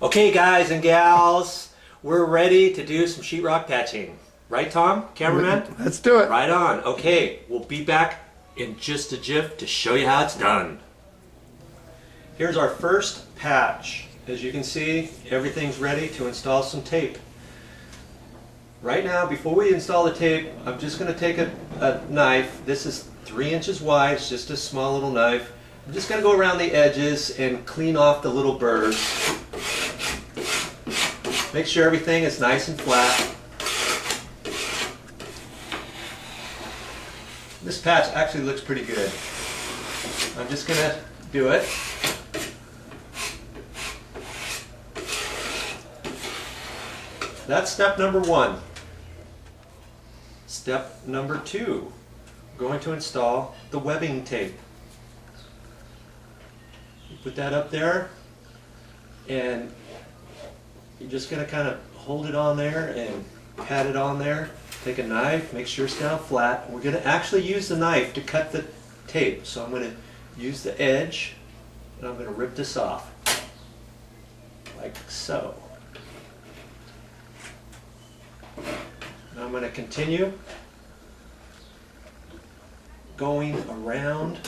Okay guys and gals, we're ready to do some sheetrock patching. Right, Tom? Cameraman? Let's do it. Right on. Okay, we'll be back in just a jiff to show you how it's done. Here's our first patch. As you can see, everything's ready to install some tape. Right now, before we install the tape, I'm just going to take a knife. This is 3 inches wide, it's just a small little knife. I'm just going to go around the edges and clean off the little burrs. Make sure everything is nice and flat. This patch actually looks pretty good. I'm just going to do it. That's step number 1. Step number 2, we're going to install the webbing tape. You put that up there and you're just going to kind of hold it on there and pat it on there. Take a knife, make sure it's down flat. We're going to actually use the knife to cut the tape. So I'm going to use the edge and I'm going to rip this off like so. Now I'm going to continue going around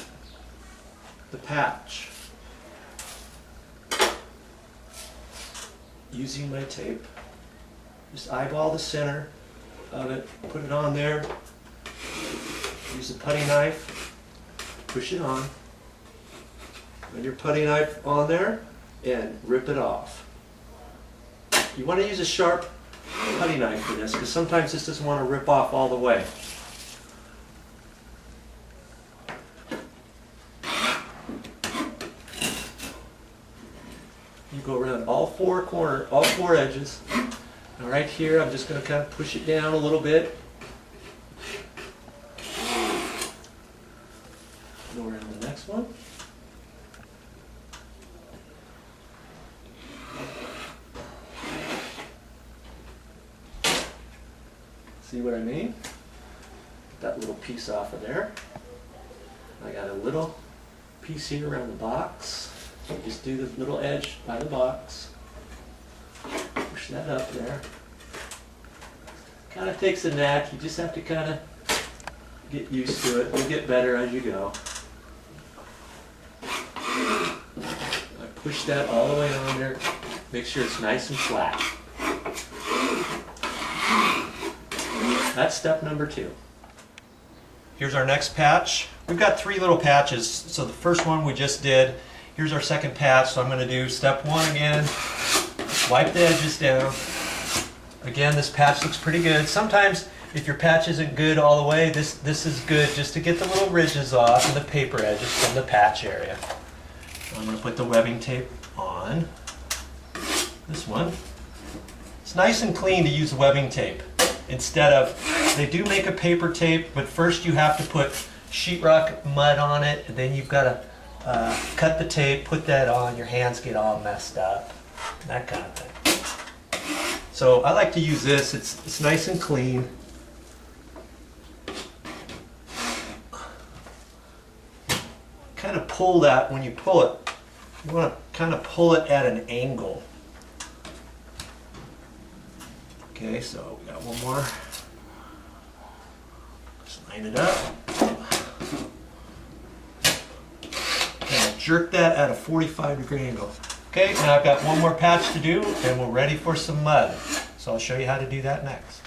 the patch using my tape. Just eyeball the center of it, put it on there, use the putty knife, push it on, and your putty knife on there, and rip it off. You want to use a sharp putty knife for this because sometimes this doesn't want to rip off all the way. You go around all four edges. And right here I'm just going to kind of push it down a little bit. Go around the next one. See what I mean? Get that little piece off of there. I got a little piece here around the box. Just do the little edge by the box. Push that up there. Kind of takes a knack. You just have to kind of get used to it. You'll get better as you go. I push that all the way on there. Make sure it's nice and flat. That's step number 2. Here's our next patch. We've got 3 little patches. So the first one we just did. Here's our second patch. So I'm going to do step 1 again. Wipe the edges down. Again, this patch looks pretty good. Sometimes if your patch isn't good all the way, this is good just to get the little ridges off and the paper edges from the patch area. So I'm going to put the webbing tape on this one. It's nice and clean to use webbing tape instead of, they do make a paper tape, but first you have to put sheetrock mud on it, and then you've got to cut the tape, put that on, your hands get all messed up, that kind of thing. So I like to use this, it's nice and clean. Kind of pull that, when you pull it, you want to kind of pull it at an angle. Okay, so we got one more. Just line it up. And jerk that at a 45-degree angle. Okay, now I've got one more patch to do and we're ready for some mud. So I'll show you how to do that next.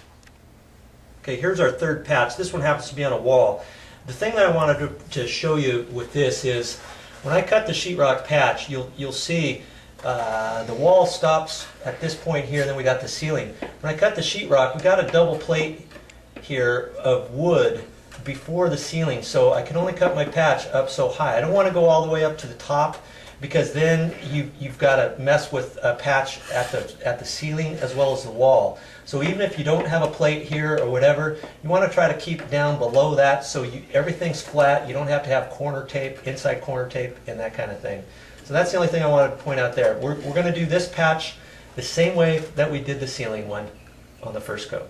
Okay, here's our third patch. This one happens to be on a wall. The thing that I wanted to show you with this is when I cut the sheetrock patch, you'll see the wall stops at this point here, and then we got the ceiling. When I cut the sheetrock, we got a double plate here of wood before the ceiling, so I can only cut my patch up so high. I don't want to go all the way up to the top because then you've got to mess with a patch at the ceiling as well as the wall. So even if you don't have a plate here or whatever, you want to try to keep down below that so everything's flat. You don't have to have corner tape, inside corner tape, and that kind of thing. So that's the only thing I wanted to point out there. We're going to do this patch the same way that we did the ceiling one on the first coat.